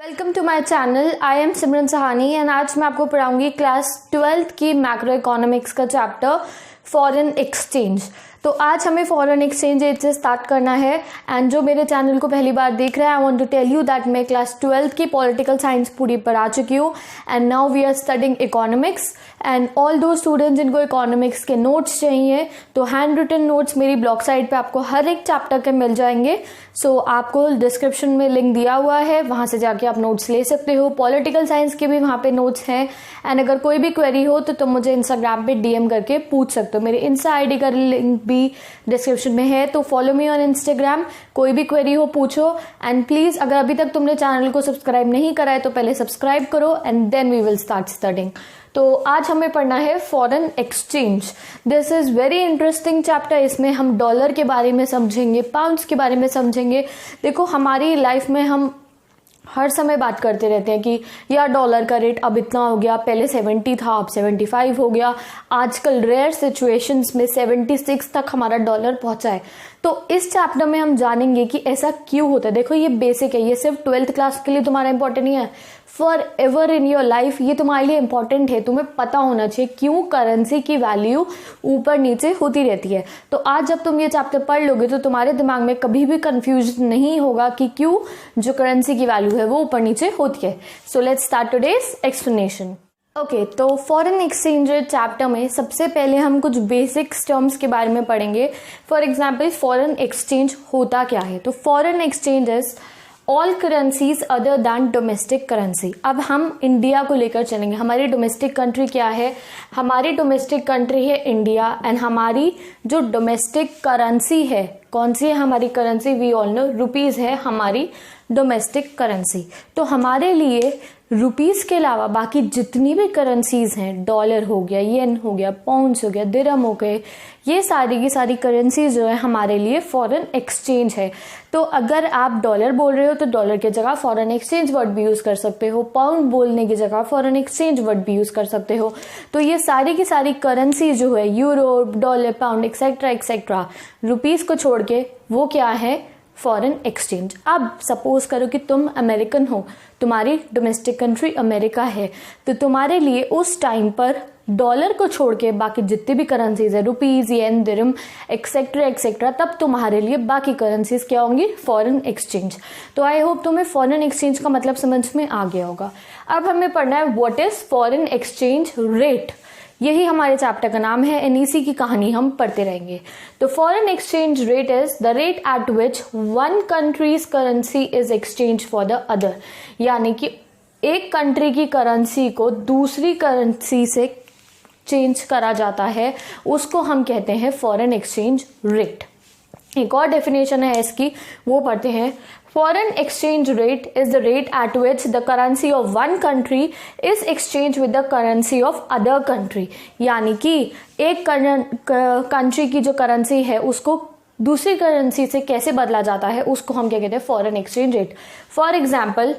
Welcome to my channel. I am Simran Sahani and आज मैं आपको पढ़ाऊंगी क्लास 12th की मैक्रो इकोनॉमिक्स का चैप्टर फॉरेन एक्सचेंज। तो आज हमें फॉरेन एक्सचेंज रेट से स्टार्ट करना है एंड जो मेरे चैनल को पहली बार देख रहा है I want to tell you that मैं क्लास 12th की पॉलिटिकल साइंस पूरी पढ़ा चुकी हूँ and now we are studying economics and all those students जिनको इकोनॉमिक्स के नोट्स चाहिए तो हैंड रिटन नोट्स मेरी ब्लॉग साइट पे आपको हर एक चैप्टर के मिल जाएंगे। सो आपको डिस्क्रिप्शन में लिंक दिया हुआ है, वहां से जाके आप नोट्स ले सकते हो। पॉलिटिकल साइंस के भी वहां पे नोट्स हैं एंड अगर कोई भी क्वेरी हो तो तुम मुझे इंस्टाग्राम पे डीएम करके पूछ सकते हो। मेरे इंस्टा आईडी का लिंक भी डिस्क्रिप्शन में है, तो फॉलो मी ऑन इंस्टाग्राम। कोई भी क्वेरी हो पूछो एंड प्लीज अगर अभी तक तुमने चैनल को सब्सक्राइब नहीं करा है तो पहले सब्सक्राइब करो and then we will start studying. तो आज हमें पढ़ना है foreign exchange. This is very interesting chapter. इसमें हम डॉलर के बारे में समझेंगे, पाउंड्स के बारे में समझेंगे। देखो हमारी लाइफ में हम हर समय बात करते रहते हैं कि यार डॉलर का रेट अब इतना हो गया, पहले 70 था अब 75 हो गया, आजकल रेयर सिचुएशंस में 76 तक हमारा डॉलर पहुंचा है। तो इस चैप्टर में हम जानेंगे कि ऐसा क्यों होता है। देखो ये बेसिक है, ये सिर्फ 12th क्लास के लिए तुम्हारा इंपॉर्टेंट नहीं है, for ever in your life ये तुम्हारे लिए इंपॉर्टेंट है। तुम्हें पता होना चाहिए क्यों करेंसी की वैल्यू ऊपर नीचे होती रहती है। तो आज जब तुम ये चैप्टर पढ़ लोगे तो तुम्हारे दिमाग में कभी भी कंफ्यूजन नहीं होगा कि क्यों जो करेंसी की वैल्यू है वो ऊपर नीचे होती है। So let's start today's explanation. Okay, तो फॉरेन एक्सचेंज रेट चैप्टर में सबसे पहले हम कुछ बेसिक टर्म्स के बारे में पढ़ेंगे। फॉर एग्जाम्पल फॉरेन एक्सचेंज होता क्या है। तो foreign exchange is all currencies other than domestic currency. अब हम इंडिया को लेकर चलेंगे। हमारी डोमेस्टिक कंट्री क्या है? हमारी डोमेस्टिक कंट्री है इंडिया एंड हमारी जो डोमेस्टिक करेंसी है कौन सी है? हमारी currency we all know rupees है हमारी डोमेस्टिक करेंसी। तो हमारे लिए रुपीस के अलावा बाकी जितनी भी करेंसीज हैं, डॉलर हो गया, येन हो गया, पाउंड्स हो गया, दिरहम हो गए, ये सारी की सारी करेंसीज जो है हमारे लिए फॉरेन एक्सचेंज है। तो अगर आप डॉलर बोल रहे हो तो डॉलर की जगह फॉरेन एक्सचेंज वर्ड भी यूज कर सकते हो, पाउंड बोलने की जगह फॉरेन एक्सचेंज वर्ड भी यूज कर सकते हो। तो ये सारी की सारी करेंसी जो है euro, dollar, pound etcetera etcetera, rupees को छोड़ के वो क्या है? Foreign exchange. अब सपोज करो कि तुम अमेरिकन हो, तुम्हारी डोमेस्टिक कंट्री अमेरिका है, तो तुम्हारे लिए उस टाइम पर डॉलर को छोड़ के बाकी जितनी भी करेंसीज है, रुपीज, येन, दिरहम एक्सेट्रा एक्सेट्रा, तब तुम्हारे लिए बाकी करेंसीज क्या होंगी? Foreign exchange. तो आई होप तुम्हें फॉरेन एक्सचेंज का मतलब समझ में आ गया होगा। अब हमें पढ़ना है what is foreign exchange rate. यही हमारे चैप्टर का नाम है एंड इसी की कहानी हम पढ़ते रहेंगे। तो foreign exchange rate is the rate at which one countries currency is exchange for the other. यानी कि एक कंट्री की करेंसी को दूसरी करेंसी से चेंज करा जाता है, उसको हम कहते हैं फॉरेन एक्सचेंज रेट। एक और डेफिनेशन है इसकी, वो पढ़ते हैं। Foreign exchange rate is the rate at which the currency of one country is exchanged with the currency of other country। यानी कि एक कंट्री की जो करेंसी है उसको दूसरी करेंसी से कैसे बदला जाता है उसको हम क्या कहते हैं? Foreign exchange rate. For example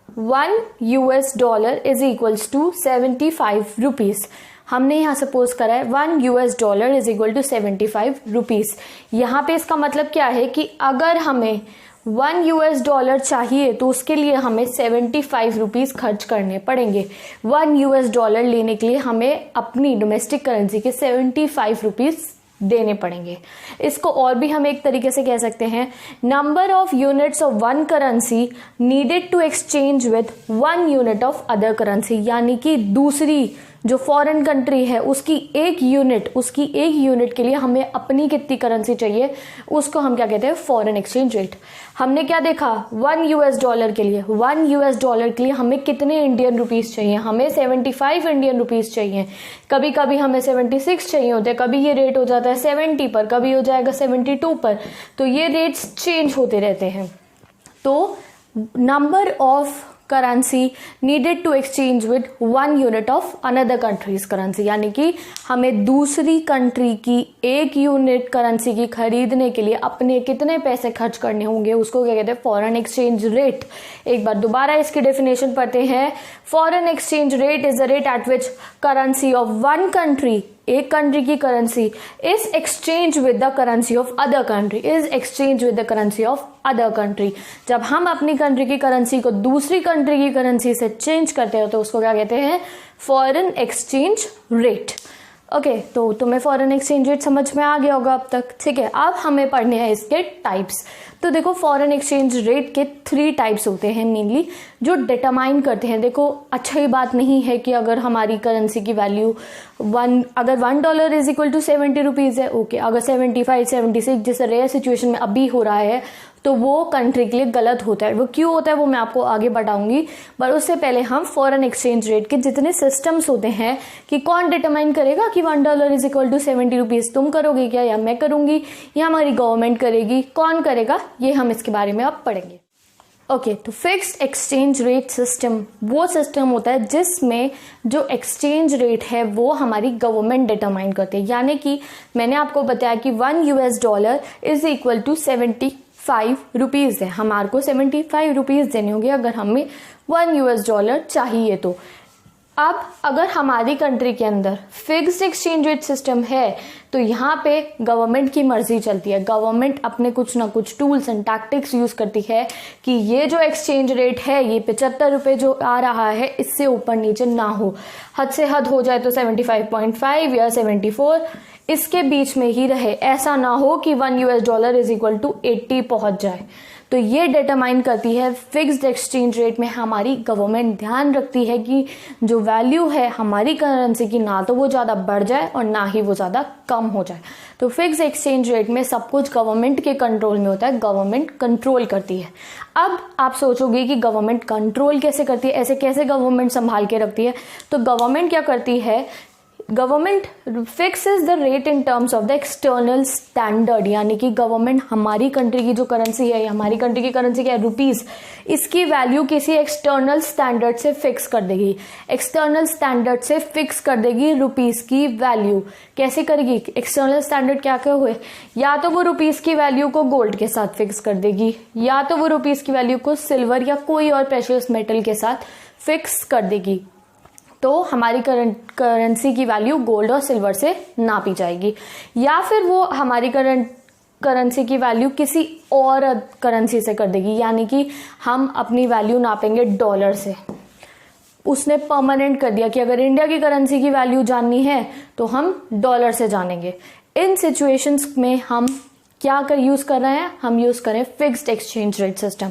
$1 is equals to 75 rupees. हमने यहाँ सपोज करा है $1 इज इक्वल टू 75 रुपीज। यहाँ पे इसका मतलब क्या है कि अगर हमें $1 चाहिए तो उसके लिए हमें 75 रुपीज खर्च करने पड़ेंगे। $1 लेने के लिए हमें अपनी डोमेस्टिक करेंसी के 75 रुपीज देने पड़ेंगे। इसको और भी हम एक तरीके से कह सकते हैं, number of units of one currency needed to exchange with 1 unit of other currency. यानी कि दूसरी जो फॉरेन कंट्री है उसकी एक यूनिट के लिए हमें अपनी कितनी करेंसी चाहिए उसको हम क्या कहते हैं? Foreign exchange rate. हमने क्या देखा? $1 के लिए $1 के लिए हमें कितने इंडियन रुपीस चाहिए? हमें 75 इंडियन रुपीस चाहिए। कभी कभी हमें 76 चाहिए होते हैं, कभी ये रेट हो जाता है 70 पर, कभी हो जाएगा 72 पर। तो ये रेट्स चेंज होते रहते हैं। तो number of currency needed to exchange with 1 unit of another country's currency. यानी कि हमें दूसरी कंट्री की एक यूनिट करेंसी की खरीदने के लिए अपने कितने पैसे खर्च करने होंगे उसको क्या कहते हैं? Foreign exchange rate. एक बार दोबारा इसकी डेफिनेशन पढ़ते हैं। Foreign exchange rate is the rate at which currency of one country एक कंट्री की currency is exchange with the currency of other country, is exchange with the currency of other country. जब हम अपनी country की currency को दूसरी country की currency से चेंज करते हो तो उसको क्या कहते हैं, फॉरेन एक्सचेंज रेट। ओके, तो तुम्हें फॉरेन एक्सचेंज रेट समझ में आ गया होगा अब तक, ठीक है। अब हमें पढ़ने हैं इसके टाइप्स। तो देखो फॉरेन एक्सचेंज रेट के 3 टाइप्स होते हैं मेनली, जो डिटरमाइन करते हैं। देखो अच्छी बात नहीं है कि अगर हमारी करेंसी की वैल्यू अगर $1 इज इक्वल टू 70 रुपीज़ है, ओके, अगर 75, 76 जैसे रेयर सिचुएशन में अभी हो रहा है तो वो कंट्री के लिए गलत होता है। वो क्यों होता है वो मैं आपको आगे बताऊंगी, पर उससे पहले हम फॉरेन एक्सचेंज रेट के जितने सिस्टम्स होते हैं कि कौन डिटरमाइन करेगा कि $1 इज इक्वल टू 70 रुपीज़, तुम करोगे क्या या मैं करूंगी या हमारी गवर्नमेंट करेगी, कौन करेगा, ये हम इसके बारे में अब पढ़ेंगे। ओके, तो फिक्स्ड एक्सचेंज रेट सिस्टम वो सिस्टम होता है जिसमें जो एक्सचेंज रेट है वो हमारी गवर्नमेंट डिटरमाइन करती है। यानी कि मैंने आपको बताया कि $1 इज इक्वल टू 75 रुपीज़ है, हमारे को 75 रुपीज़ देने होंगे अगर हमें $1 चाहिए तो। अब अगर हमारी कंट्री के अंदर फिक्स्ड एक्सचेंज रेट सिस्टम है तो यहाँ पे गवर्नमेंट की मर्जी चलती है। गवर्नमेंट अपने कुछ ना कुछ टूल्स एंड टैक्टिक्स यूज करती है कि ये जो एक्सचेंज रेट है ये 75 रुपये जो आ रहा है इससे ऊपर नीचे ना हो, हद से हद हो जाए तो 75.5 या 74, इसके बीच में ही रहे, ऐसा ना हो कि $1 इज इक्वल टू 80 पहुंच जाए। तो ये डिटरमाइन करती है फिक्स्ड एक्सचेंज रेट में हमारी गवर्नमेंट ध्यान रखती है कि जो वैल्यू है हमारी करेंसी की ना तो वो ज़्यादा बढ़ जाए और ना ही वो ज़्यादा कम हो जाए। तो फिक्स्ड एक्सचेंज रेट में सब कुछ गवर्नमेंट के कंट्रोल में होता है, गवर्नमेंट कंट्रोल करती है। अब आप सोचोगे कि गवर्नमेंट कंट्रोल कैसे करती है, ऐसे कैसे गवर्नमेंट संभाल के रखती है। तो गवर्नमेंट क्या करती है, government fixes the rate in terms of the external standard, यानी कि गवर्नमेंट हमारी कंट्री की जो करेंसी है, हमारी कंट्री की करेंसी क्या है, रुपीस, इसकी वैल्यू किसी एक्सटर्नल स्टैंडर्ड से फिक्स कर देगी। एक्सटर्नल स्टैंडर्ड से फिक्स कर देगी रुपीस की वैल्यू। कैसे करेगी, एक्सटर्नल स्टैंडर्ड क्या क्या हुए, या तो वो रुपीस की वैल्यू को गोल्ड के साथ फिक्स कर देगी, या तो वो रुपीस की वैल्यू को सिल्वर या कोई और प्रेशियस मेटल के साथ फिक्स कर देगी। तो हमारी करेंसी की वैल्यू गोल्ड और सिल्वर से नापी जाएगी, या फिर वो हमारी करेंसी की वैल्यू किसी और करेंसी से कर देगी। यानी कि हम अपनी वैल्यू नापेंगे डॉलर से, उसने परमानेंट कर दिया कि अगर इंडिया की करेंसी की वैल्यू जाननी है तो हम डॉलर से जानेंगे। इन सिचुएशंस में हम क्या यूज कर रहे हैं, हम यूज करें फिक्स्ड एक्सचेंज रेट सिस्टम।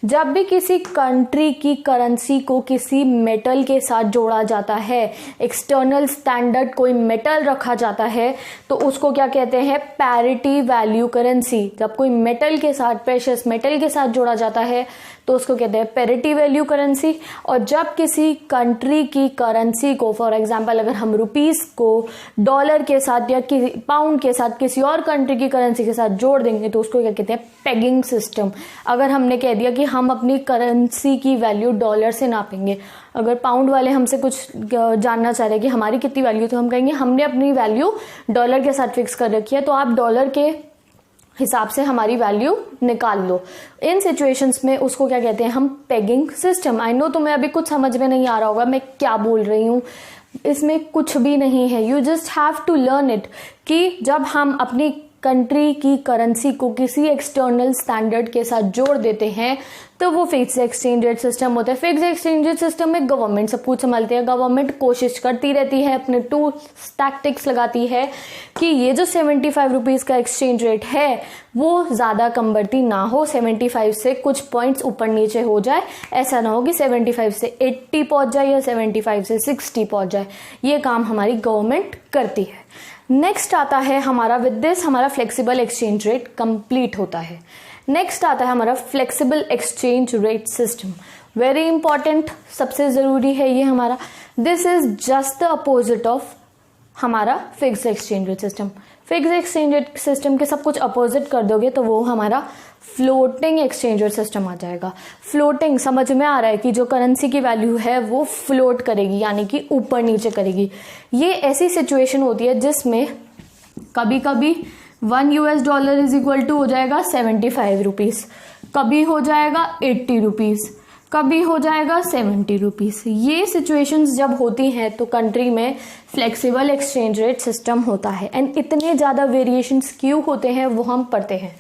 जब भी किसी कंट्री की करेंसी को किसी मेटल के साथ जोड़ा जाता है, एक्सटर्नल स्टैंडर्ड कोई मेटल रखा जाता है, तो उसको क्या कहते हैं, पैरिटी वैल्यू करेंसी। जब कोई मेटल के साथ, प्रेशियस मेटल के साथ जोड़ा जाता है तो उसको कहते हैं पैरिटी वैल्यू करेंसी। और जब किसी कंट्री की करेंसी को, फॉर एग्जांपल अगर हम रुपीस को डॉलर के साथ या पाउंड के साथ किसी और कंट्री की करेंसी के साथ जोड़ देंगे तो उसको क्या कहते हैं, पेगिंग सिस्टम। अगर हमने कह दिया कि हम अपनी करेंसी की वैल्यू डॉलर से नापेंगे, अगर पाउंड वाले हमसे कुछ जानना चाह रहे हैं कि हमारी कितनी वैल्यू, तो हम कहेंगे हमने अपनी वैल्यू डॉलर के साथ फिक्स कर रखी है, तो आप डॉलर के हिसाब से हमारी वैल्यू निकाल लो। इन सिचुएशंस में उसको क्या कहते हैं हम, पेगिंग सिस्टम। आई नो तुम्हें अभी कुछ समझ में नहीं आ रहा होगा मैं क्या बोल रही हूँ, इसमें कुछ भी नहीं है, you just have to learn it कि जब हम अपनी कंट्री की करेंसी को किसी एक्सटर्नल स्टैंडर्ड के साथ जोड़ देते हैं तो वो फिक्स्ड एक्सचेंज रेट सिस्टम होता है। फिक्स्ड एक्सचेंज रेट सिस्टम में गवर्नमेंट सब कुछ संभालती है। गवर्नमेंट कोशिश करती रहती है, अपने टूल्स टैक्टिक्स लगाती है कि ये जो 75 रुपीज़ का एक्सचेंज रेट है वो ज़्यादा कम बढ़ती ना हो, 75 से कुछ पॉइंट्स ऊपर नीचे हो जाए। ऐसा ना हो कि 75 से 80 पहुंच जाए या 75 से 60 पहुंच जाए। ये काम हमारी गवर्नमेंट करती है। नेक्स्ट आता है हमारा, विद दिस हमारा फ्लेक्सिबल एक्सचेंज रेट कंप्लीट होता है। नेक्स्ट आता है हमारा flexible exchange rate system. Very important, सबसे जरूरी है ये हमारा। This is just the opposite of हमारा fixed exchange rate system. Fixed exchange rate system के सब कुछ अपोजिट कर दोगे तो वो हमारा फ्लोटिंग एक्सचेंज रेट सिस्टम आ जाएगा। फ्लोटिंग समझ में आ रहा है कि जो करेंसी की वैल्यू है वो फ्लोट करेगी, यानी कि ऊपर नीचे करेगी। ये ऐसी सिचुएशन होती है जिसमें कभी कभी $1 इज इक्वल टू हो जाएगा 75 रुपीज़, कभी हो जाएगा 80 रुपीज़, कभी हो जाएगा 70 रुपीज़। ये सिचुएशंस जब होती हैं तो कंट्री में फ्लेक्सिबल एक्सचेंज रेट सिस्टम होता है। एंड इतने ज़्यादा वेरिएशंस क्यों होते हैं वो हम पढ़ते हैं।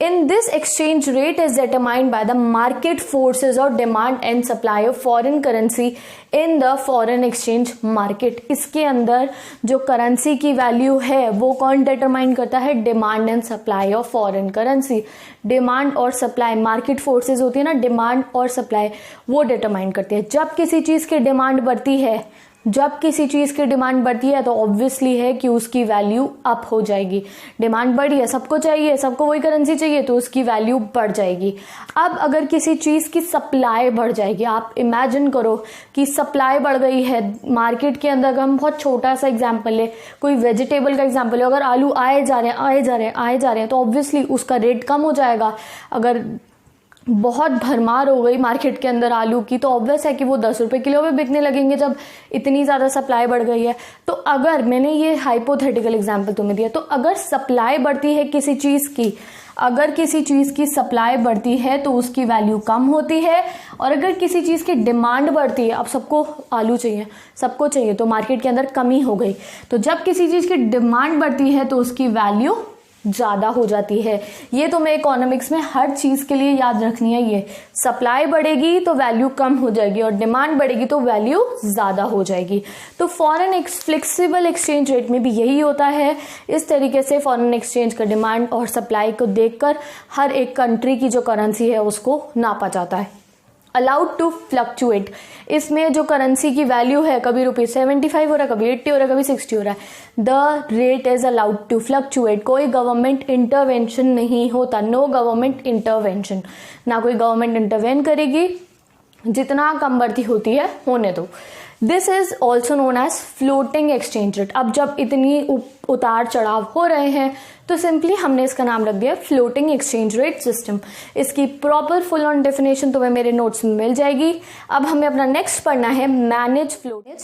In this exchange rate is determined by the market forces or demand and supply of foreign currency in the foreign exchange market। इसके अंदर जो करेंसी की वैल्यू है वो कौन डिटरमाइन करता है? Demand and supply of foreign currency. Demand और सप्लाई, मार्केट फोर्सेस होती है ना, डिमांड और सप्लाई, वो डिटरमाइन करती है। जब किसी चीज़ की डिमांड बढ़ती है, जब किसी चीज़ की डिमांड बढ़ती है तो ऑब्वियसली है कि उसकी वैल्यू अप हो जाएगी। डिमांड बढ़ी है, सबको चाहिए, सबको वही करेंसी चाहिए, तो उसकी वैल्यू बढ़ जाएगी। अब अगर किसी चीज़ की सप्लाई बढ़ जाएगी, आप इमेजिन करो कि सप्लाई बढ़ गई है मार्केट के अंदर। अगर हम बहुत छोटा सा एग्जांपल ले, कोई वेजिटेबल का एग्जांपल ले, अगर आलू आए जा रहे हैं तो ऑब्वियसली उसका रेट कम हो जाएगा। अगर बहुत भरमार हो गई मार्केट के अंदर आलू की तो ऑब्वियस है कि वो 10 रुपये किलो में बिकने लगेंगे जब इतनी ज़्यादा सप्लाई बढ़ गई है। तो अगर मैंने ये हाइपोथेटिकल एग्जांपल तुम्हें दिया, तो अगर सप्लाई बढ़ती है किसी चीज़ की, अगर किसी चीज़ की सप्लाई बढ़ती है तो उसकी वैल्यू कम होती है। और अगर किसी चीज़ की डिमांड बढ़ती है, अब सबको आलू चाहिए, सबको चाहिए, तो मार्केट के अंदर कमी हो गई। तो जब किसी चीज़ की डिमांड बढ़ती है तो उसकी वैल्यू ज़्यादा हो जाती है। ये तुम्हें इकोनॉमिक्स में हर चीज़ के लिए याद रखनी है। ये सप्लाई बढ़ेगी तो वैल्यू कम हो जाएगी और डिमांड बढ़ेगी तो वैल्यू ज़्यादा हो जाएगी। तो फॉरेन फ्लेक्सिबल एक्सचेंज रेट में भी यही होता है। इस तरीके से फॉरेन एक्सचेंज का डिमांड और सप्लाई को देखकर हर एक कंट्री की जो करेंसी है उसको नापा जाता है। अलाउड टू फ्लक्चुएट, इसमें जो करेंसी की वैल्यू है, कभी ₹75 हो रहा है, कभी 80 हो रहा है, कभी 60 हो रहा है। The rate is allowed to fluctuate. कोई गवर्नमेंट इंटरवेंशन नहीं होता, नो गवर्नमेंट इंटरवेंशन, ना कोई गवर्नमेंट इंटरवेन करेगी। जितना कम बढ़ती होती है होने दो। This is also known as floating exchange rate. अब जब इतनी उतार चढ़ाव हो रहे हैं तो सिंपली हमने इसका नाम रख दिया फ्लोटिंग एक्सचेंज रेट सिस्टम। इसकी प्रॉपर फुल ऑन डेफिनेशन तुम्हें मेरे नोट्स में मिल जाएगी। अब हमें अपना नेक्स्ट पढ़ना है मैनेज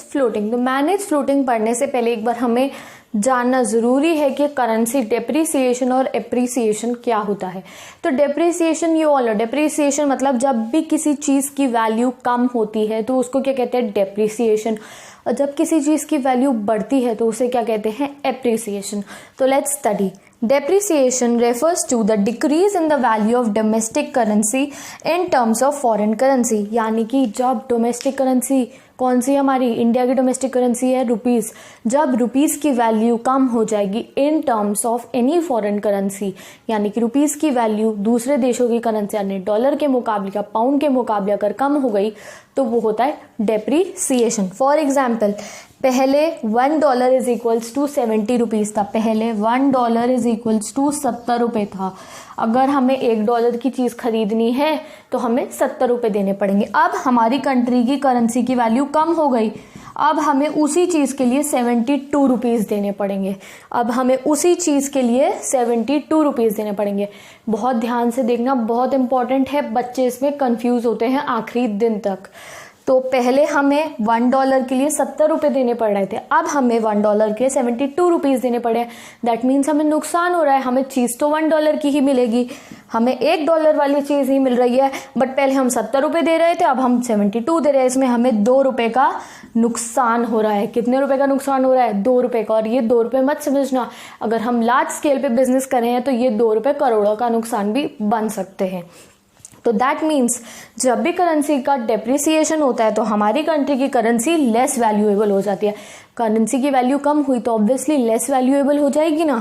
फ्लोटिंग। तो मैनेज फ्लोटिंग पढ़ने से पहले एक बार हमें जानना जरूरी है कि करेंसी डेप्रिसिएशन और एप्रिसिएशन क्या होता है। तो डेप्रिसिएशन, ये ऑल डेप्रिसिएशन मतलब जब भी किसी चीज की वैल्यू कम होती है तो उसको क्या कहते हैं? डेप्रिसिएशन। और जब किसी चीज की वैल्यू बढ़ती है तो उसे क्या कहते हैं? एप्रिसिएशन। तो let's study. Depreciation refers to the decrease in the value of domestic currency in terms of foreign currency। यानी कि जब डोमेस्टिक करेंसी, कौन सी हमारी इंडिया की डोमेस्टिक करेंसी है? रुपीज़। जब रुपीज़ की वैल्यू कम हो जाएगी in terms of any foreign currency, यानी कि रुपीज़ की वैल्यू दूसरे देशों की करेंसी यानी डॉलर के मुकाबले या पाउंड के मुकाबले अगर कम हो गई तो वो होता है डेप्रीसिएशन। फॉर एग्जाम्पल, पहले $1 इज इक्वल्स टू 70 रुपीज़ था। पहले $1 इज इक्वल्स टू 70 रुपये था। अगर हमें $1 की चीज़ खरीदनी है तो हमें 70 रुपये देने पड़ेंगे। अब हमारी कंट्री की करेंसी की वैल्यू कम हो गई, अब हमें उसी चीज़ के लिए 72 रुपीज़ देने पड़ेंगे। अब हमें उसी चीज़ के लिए 72 रुपीज़ देने पड़ेंगे। बहुत ध्यान से देखना, बहुत इंपॉर्टेंट है, बच्चे इसमें कंफ्यूज होते हैं आखिरी दिन तक। तो पहले हमें $1 के लिए 70 रुपये देने पड़ रहे थे, अब हमें $1 के 72 रुपीज़ देने पड़े। दैट मीन्स हमें नुकसान हो रहा है। हमें चीज़ तो $1 की ही मिलेगी, हमें $1 वाली चीज़ ही मिल रही है, बट पहले हम 70 रुपये दे रहे थे, अब हम 72 दे रहे हैं। इसमें हमें ₹2 का नुकसान हो रहा है। कितने रुपए का नुकसान हो रहा है? ₹2 का। और ये ₹2 मत समझना, अगर हम लार्ज स्केल पे बिजनेस कर रहे हैं तो ये ₹2 करोड़ों का नुकसान भी बन सकते हैं। तो दैट मीन्स जब भी करेंसी का डेप्रिसिएशन होता है तो हमारी कंट्री की करेंसी लेस वैल्यूएबल हो जाती है। करेंसी की वैल्यू कम हुई तो ऑब्वियसली लेस वैल्यूएबल हो जाएगी ना।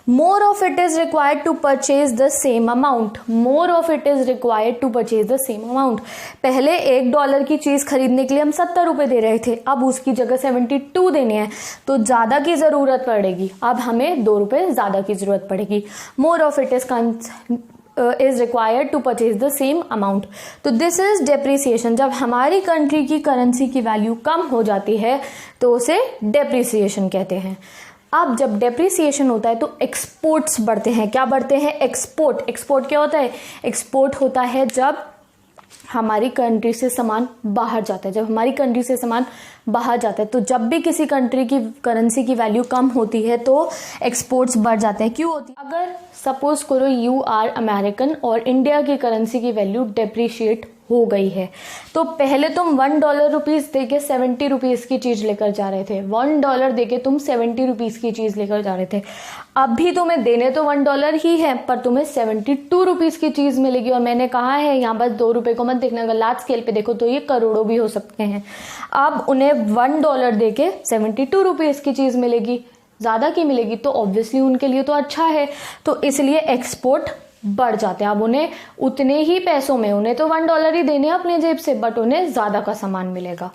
More of it is required to purchase the same amount. More of it is required to purchase the same amount. पहले $1 की चीज खरीदने के लिए हम 70 रुपये दे रहे थे, अब उसकी जगह 72 देने हैं तो ज्यादा की जरूरत पड़ेगी। अब हमें ₹2 ज्यादा की जरूरत पड़ेगी। More of it is required to purchase the same amount. तो दिस इज डेप्रिसिएशन। जब हमारी कंट्री की करेंसी की वैल्यू कम हो जाती है तो उसे डेप्रिसिएशन कहते हैं। अब जब डेप्रिसिएशन होता है तो एक्सपोर्ट्स बढ़ते हैं। क्या बढ़ते हैं? एक्सपोर्ट क्या होता है? एक्सपोर्ट होता है जब हमारी कंट्री से सामान बाहर जाता है। जब हमारी कंट्री से सामान बाहर जाता है तो जब भी किसी कंट्री की करेंसी की वैल्यू कम होती है तो एक्सपोर्ट्स बढ़ जाते हैं। क्यों होती है? अगर सपोज करो यू आर अमेरिकन और इंडिया की करेंसी की वैल्यू डेप्रिशिएट हो गई है। तो पहले तुम $1 दे के 70 रुपीज़ की चीज़ लेकर जा रहे थे, $1 दे के तुम 70 रुपीज़ की चीज़ लेकर जा रहे थे। अब भी तुम्हें देने तो $1 ही है, पर तुम्हें 72 रुपीज़ की चीज़ मिलेगी। और मैंने कहा है यहाँ बस 2 रुपये को मत देखना, अगर लार्ज स्केल पे देखो तो ये करोड़ों भी हो सकते हैं। अब उन्हें $1 दे के 72 रुपीज़ की चीज़ मिलेगी, ज़्यादा की मिलेगी, तो ऑब्वियसली उनके लिए तो अच्छा है। तो इसलिए एक्सपोर्ट बढ़ जाते हैं। अब उन्हें उतने ही पैसों में, उन्हें तो $1 ही देने हैं अपने जेब से, बट उन्हें ज़्यादा का सामान मिलेगा।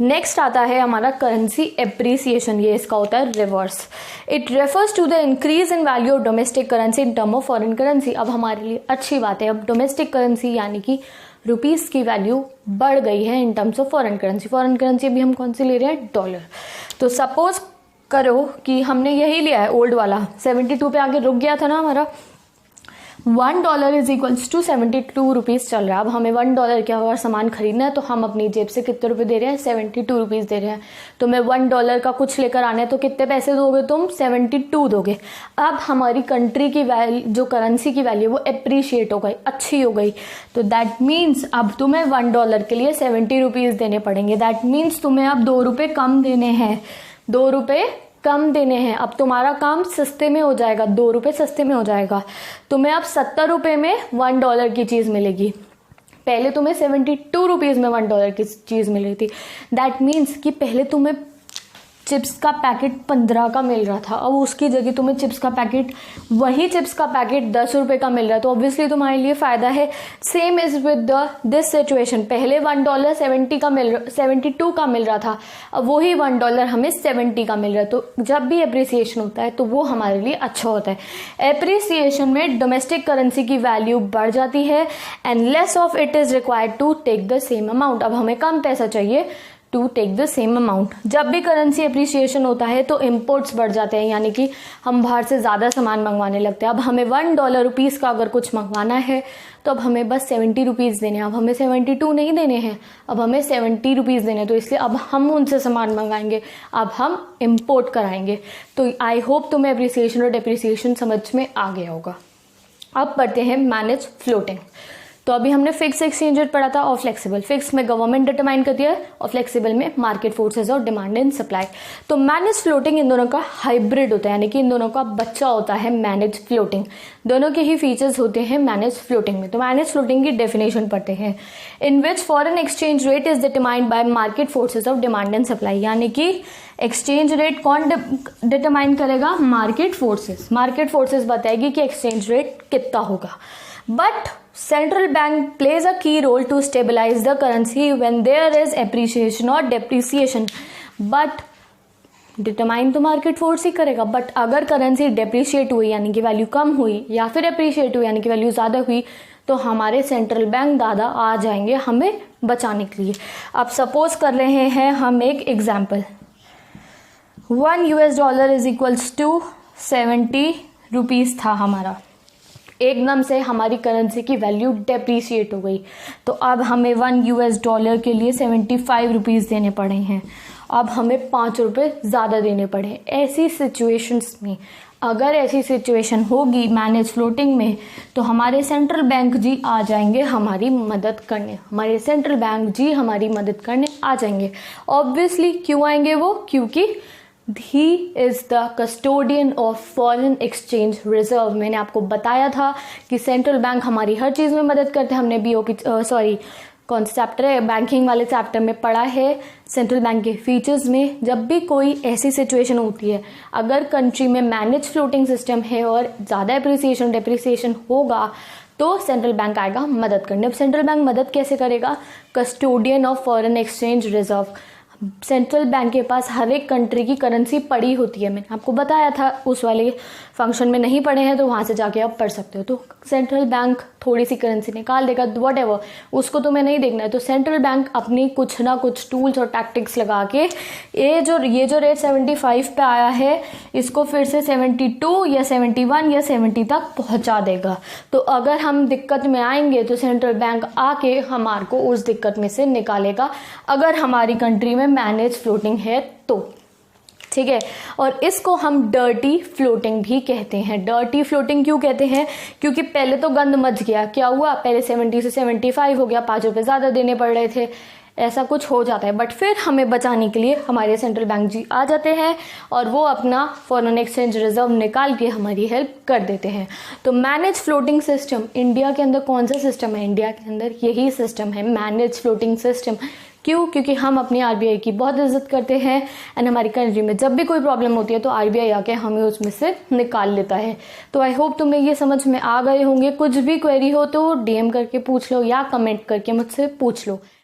नेक्स्ट आता है हमारा करेंसी एप्रिसिएशन। ये इसका होता है reverse. It refers to the increase in value of domestic currency in term of foreign currency. अब हमारे लिए अच्छी बात है, अब डोमेस्टिक करेंसी यानी कि रुपीज़ की वैल्यू बढ़ गई है in terms of foreign currency. Foreign currency अभी हम कौन सी ले रहे हैं? डॉलर। तो सपोज करो कि हमने यही लिया है ओल्ड वाला, 72 पे आगे रुक गया था ना हमारा, $1 इज इक्वल्स टू 72 रुपीज़ चल रहा है। अब हमें $1 के अगर सामान खरीदना है तो हम अपनी जेब से कितने रुपए दे रहे हैं? 72 रुपीज़ दे रहे हैं। तो मैं $1 का कुछ लेकर आना है तो कितने पैसे दोगे तुम? 72 दोगे। अब हमारी कंट्री की वैल्यू, जो करेंसी की वैल्यू, वो अप्रिशिएट हो गई, अच्छी हो गई। तो दैट मीन्स अब तुम्हें $1 के लिए 70 रुपीज़ देने पड़ेंगे। दैट मीन्स तुम्हें अब 2 रुपये कम देने हैं, 2 रुपये कम देने हैं। अब तुम्हारा काम सस्ते में हो जाएगा, 2 रुपये सस्ते में हो जाएगा। तुम्हें अब 70 रुपये में $1 की चीज़ मिलेगी, पहले तुम्हें 72 रुपीज़ में $1 की चीज़ मिल रही थी। दैट मीन्स कि पहले तुम्हें चिप्स का पैकेट 15 का मिल रहा था, अब उसकी जगह तुम्हें चिप्स का पैकेट, वही चिप्स का पैकेट 10 रुपये का मिल रहा है। तो ऑब्वियसली तुम्हारे लिए फ़ायदा है। Same is with this situation, पहले $1 72 का मिल रहा था, अब वही $1 हमें 70 का मिल रहा है। तो जब भी एप्रिसिएशन होता है तो वो हमारे लिए अच्छा होता है। एप्रिसिएशन में डोमेस्टिक करेंसी की वैल्यू बढ़ जाती है and less of it is required to take the same amount. अब हमें कम पैसा चाहिए to take the same amount. जब भी करेंसी एप्रिसिएशन होता है तो इम्पोर्ट्स बढ़ जाते हैं, यानी कि हम बाहर से ज़्यादा सामान मंगवाने लगते हैं। अब हमें $1 का अगर कुछ मंगवाना है तो अब हमें बस 70 रुपीज़ देने हैं, अब हमें 72 नहीं देने हैं, अब हमें 70 रुपीज़ देने हैं। तो इसलिए अब हम उनसे सामान मंगाएंगे, अब हम इम्पोर्ट कराएंगे। तो आई होप तुम्हें एप्रिसिएशन और डेप्रिसिएशन समझ में आ गया होगा। अब पढ़ते हैं मैनेज फ्लोटिंग। तो अभी हमने फिक्स एक्सचेंज रेट पढ़ा था और फ्लेक्सिबल। फिक्स में गवर्नमेंट डिटरमाइन करती है और फ्लेक्सिबल में मार्केट फोर्सेस और डिमांड एंड सप्लाई। तो मैनेज फ्लोटिंग इन दोनों का हाइब्रिड होता है, यानी कि इन दोनों का बच्चा होता है मैनेज फ्लोटिंग। दोनों के ही फीचर्स होते हैं मैनेज फ्लोटिंग में। तो मैनेज फ्लोटिंग की डेफिनेशन पढ़ते हैं। In which foreign exchange rate is determined by market forces of demand and supply, यानी कि एक्सचेंज रेट कौन डिटरमाइन करेगा? Market forces. मार्केट फोर्सेस बताएगी कि एक्सचेंज रेट कितना होगा। But central bank plays a key role to stabilize the currency when there is appreciation or depreciation, but determine तो market force ही करेगा। बट अगर currency depreciate हुई यानी कि वैल्यू कम हुई, या फिर अप्रिशिएट हुई यानी कि वैल्यू ज़्यादा हुई, तो हमारे सेंट्रल बैंक दादा आ जाएंगे हमें बचाने के लिए। अब सपोज कर रहे हैं हम एक example, $1 is equals to 70 rupees था हमारा। एकदम से हमारी करेंसी की वैल्यू डेप्रीशिएट हो गई, तो अब हमें $1 के लिए 75 रुपीज़ देने पड़े हैं। अब हमें 5 रुपये ज़्यादा देने पड़े। ऐसी सिचुएशंस में, अगर ऐसी सिचुएशन होगी मैनेज फ्लोटिंग में, तो हमारे सेंट्रल बैंक जी आ जाएंगे हमारी मदद करने। हमारे सेंट्रल बैंक जी हमारी मदद करने आ जाएंगे। ऑब्वियसली क्यों आएंगे वो? क्योंकि he is the custodian of foreign exchange reserve. मैंने आपको बताया था कि सेंट्रल बैंक हमारी हर चीज़ में मदद करते हैं। हमने बीओ की कौन सा चैप्टर है, बैंकिंग वाले चैप्टर में पढ़ा है सेंट्रल बैंक के फीचर्स में। जब भी कोई ऐसी सिचुएशन होती है, अगर कंट्री में मैनेज फ्लोटिंग सिस्टम है और ज़्यादा एप्रिसिएशन डेप्रिसिएशन होगा, तो सेंट्रल बैंक आएगा मदद करने। अब सेंट्रल बैंक मदद कैसे करेगा? Custodian of foreign exchange reserve. Central bank के पास हर एक कंट्री की करेंसी पड़ी होती है। मैंने आपको बताया था, उस वाले फंक्शन में नहीं पढ़े हैं तो वहाँ से जाके आप पढ़ सकते हो। तो सेंट्रल बैंक थोड़ी सी करेंसी निकाल देगा, व्हाटएवर, उसको तुम्हें नहीं देखना है। तो सेंट्रल बैंक अपनी कुछ ना कुछ टूल्स और टैक्टिक्स लगा के ये जो रेट 75 पे आया है, इसको फिर से 72 या 71 या 70 तक पहुँचा देगा। तो अगर हम दिक्कत में आएंगे तो सेंट्रल बैंक आके हमारे को उस दिक्कत में से निकालेगा, अगर हमारी कंट्री में मैनेज फ्लोटिंग है तो। ठीक है। और इसको हम डर्टी फ्लोटिंग भी कहते हैं। डर्टी फ्लोटिंग क्यों कहते हैं? क्योंकि पहले तो गंद मच गया, क्या हुआ, पहले 70 से 75 हो गया, 5 रुपये ज़्यादा देने पड़ रहे थे, ऐसा कुछ हो जाता है। बट फिर हमें बचाने के लिए हमारे सेंट्रल बैंक जी आ जाते हैं और वो अपना फॉरेन एक्सचेंज रिजर्व निकाल के हमारी हेल्प कर देते हैं। तो मैनेज फ्लोटिंग सिस्टम इंडिया के अंदर कौन सा सिस्टम है? इंडिया के अंदर यही सिस्टम है, मैनेज फ्लोटिंग सिस्टम। क्यों? क्योंकि हम अपनी आरबीआई की बहुत इज्जत करते हैं एंड हमारी कंट्री में जब भी कोई प्रॉब्लम होती है तो आरबीआई आके हमें उसमें से निकाल लेता है। तो आई होप तुम्हें ये समझ में आ गए होंगे। कुछ भी क्वेरी हो तो डीएम करके पूछ लो या कमेंट करके मुझसे पूछ लो।